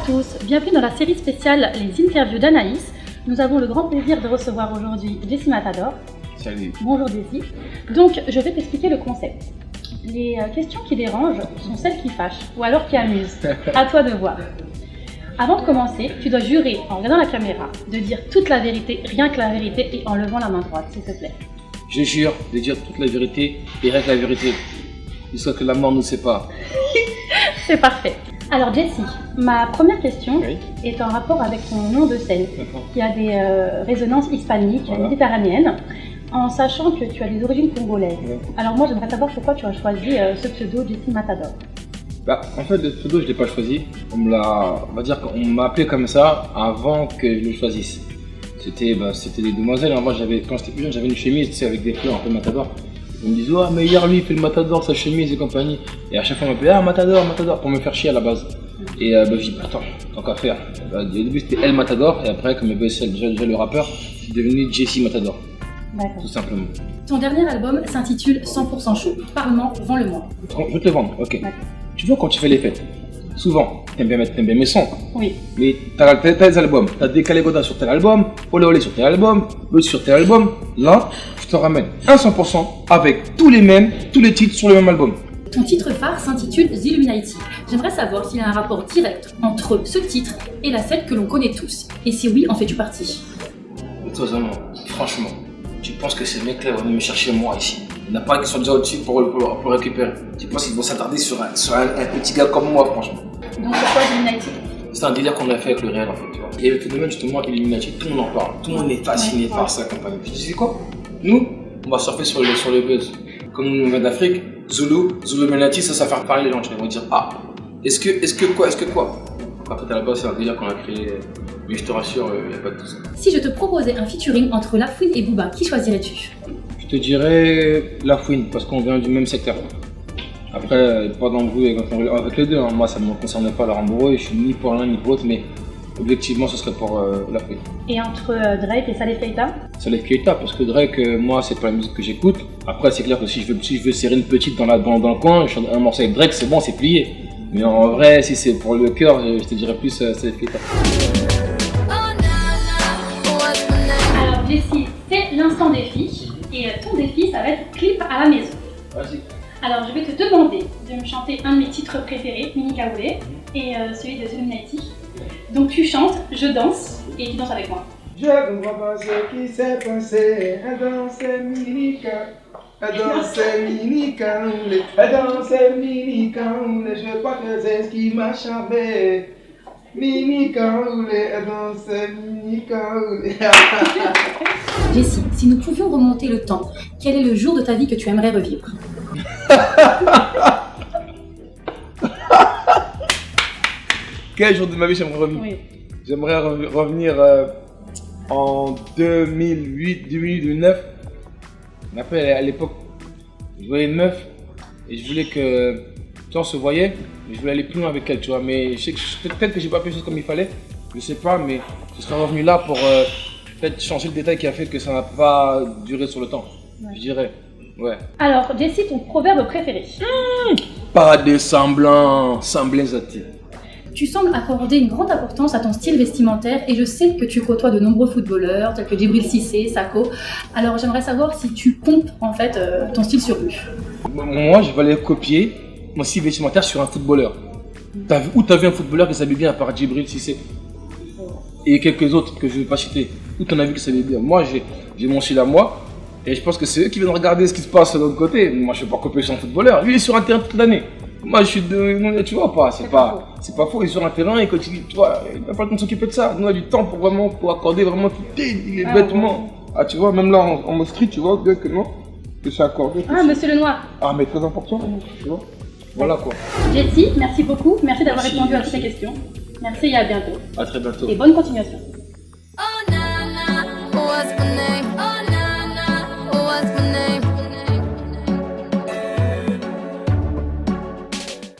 tous, bienvenue dans la série spéciale Les interviews d'Anaïs. Nous avons le grand plaisir de recevoir aujourd'hui Jessie Matador. Salut. Bonjour Jessie. Donc je vais t'expliquer le concept. Les questions qui dérangent sont celles qui fâchent ou alors qui amusent. À toi de voir. Avant de commencer, tu dois jurer en regardant la caméra de dire toute la vérité, rien que la vérité et en levant la main droite, s'il te plaît. Je jure de dire toute la vérité et rien que la vérité. Histoire que la mort ne sait pas. C'est parfait. Alors Jessie, ma première question est en rapport avec ton nom de scène, qui a des résonances hispaniques, méditerranéennes, en sachant que tu as des origines congolaises. Alors moi j'aimerais savoir pourquoi tu as choisi ce pseudo Jessie Matador. En fait, le pseudo, je ne l'ai pas choisi. On m'a appelé comme ça avant que je le choisisse. C'était des demoiselles. Moi, quand j'étais plus jeune, j'avais une chemise, tu sais, avec des fleurs un peu Matador. On me disait, oh, mais hier, lui, il fait le Matador, sa chemise et compagnie. Et à chaque fois, on m'appelait, ah, Matador, Matador, pour me faire chier à la base. Et je dis, pourtant, tant qu'à faire. Au début, c'était El Matador, et après, comme il y avait déjà le rappeur, c'est devenu Jessie Matador. D'accord. Tout simplement. Ton dernier album s'intitule 100% chaud. Parle-moi, vends-le-moi. Je vais te le vendre, ok. Tu vois, quand tu fais les fêtes, souvent, t'aimes bien mes sons. Oui. Mais t'as des albums, t'as Décalé Goda sur tel album, Olé Olé sur tel album, L'autre sur tel album. Là, je te ramène un 100% avec tous les titres sur le même album. Ton titre phare s'intitule The Illuminati. J'aimerais savoir s'il y a un rapport direct entre ce titre et la fête que l'on connaît tous. Et si oui, en fais-tu partie? Mais toi, franchement, tu penses que ces mecs-là vont venir me chercher moi ici? Il n'y en a pas qui sont déjà au-dessus pour récupérer. Tu penses qu'ils vont s'attarder sur un petit gars comme moi, franchement? Donc pourquoi Illuminati? C'est un délire qu'on a fait avec le réel en fait, tu vois. Et le phénomène justement Illuminati, tout le monde en parle, tout le monde est fasciné par ça compagnie. Tu sais quoi? Nous, on va surfer sur le buzz. Comme nous vient d'Afrique, Zulu Illuminati, ça va faire parler les gens, tu vas dire, ah, est-ce que quoi? Après à la base c'est un délire qu'on a créé, mais je te rassure, il n'y a pas de tout ça. Si je te proposais un featuring entre La Fouine et Booba, qui choisirais-tu? Je te dirais La Fouine, parce qu'on vient du même secteur. Après, pas d'embrouille avec les deux, hein. Moi ça ne me concerne pas leur embrouille, je suis ni pour l'un ni pour l'autre, mais objectivement ce serait pour La Fouine. Et entre Drake et Salif Keita? Salif Keita, parce que Drake, moi c'est pas la musique que j'écoute. Après c'est clair que si je veux serrer une petite dans le coin, je chante un morceau avec Drake, c'est bon, c'est plié. Mais en vrai, si c'est pour le cœur, je te dirais plus Salif Keita. Alors Jessie, c'est l'instant défi, et ton défi ça va être clip à la maison. Vas-y. Alors je vais te demander de me chanter un de mes titres préférés, Mini Kaoulé, et celui de The Illuminati. Donc tu chantes, je danse, et tu danses avec moi. Je ne vois pas ce qui s'est passé, elle dansait Mini Kaoulé, elle dansait Mini Kaoulé, je crois que c'est ce qui m'a charmé. Mini Kaoulé, elle dansait Mini Kaoulé. Jessie, si nous pouvions remonter le temps, quel est le jour de ta vie que tu aimerais revivre? Quel jour de ma vie j'aimerais revenir? Oui. J'aimerais revenir en 2008-2009. Après, à l'époque, je voyais une meuf et je voulais que, tu vois, on se voyait, mais je voulais aller plus loin avec elle, tu vois. Mais je sais que peut-être que j'ai pas fait les choses comme il fallait, je sais pas, mais je serais revenu là pour peut-être changer le détail qui a fait que ça n'a pas duré sur le temps, je dirais. Ouais. Alors Jessie, ton proverbe préféré? Pas de semblant, semblaiseté. Tu sembles accorder une grande importance à ton style vestimentaire et je sais que tu côtoies de nombreux footballeurs tels que Djibril Cissé, Sako. Alors j'aimerais savoir si tu pompes en fait ton style sur lui. Moi je vais aller copier mon style vestimentaire sur un footballeur. T'as vu un footballeur qui s'habille bien à part Djibril Cissé? Et quelques autres que je ne vais pas citer. Où t'en as vu qui s'habille bien? Moi j'ai mon style à moi. Et je pense que c'est eux qui viennent regarder ce qui se passe de l'autre côté. Moi je ne vais pas copier sur un footballeur. Lui il est sur un terrain toute l'année. Moi je suis tu vois pas, c'est pas faux, il est sur un terrain et continue, tu vois, il n'a pas le temps de s'occuper de ça. Nous on a du temps pour accorder vraiment tout les vêtements. Ah tu vois, même là en mode street, tu vois, bien que non, que c'est accordé. Ah monsieur le noir. Ah mais très important, tu vois. Voilà quoi. Jessie, merci beaucoup, merci d'avoir répondu à toutes ces questions. Merci et à bientôt. À très bientôt. Et bonne continuation. Oh, Nana, what's my name?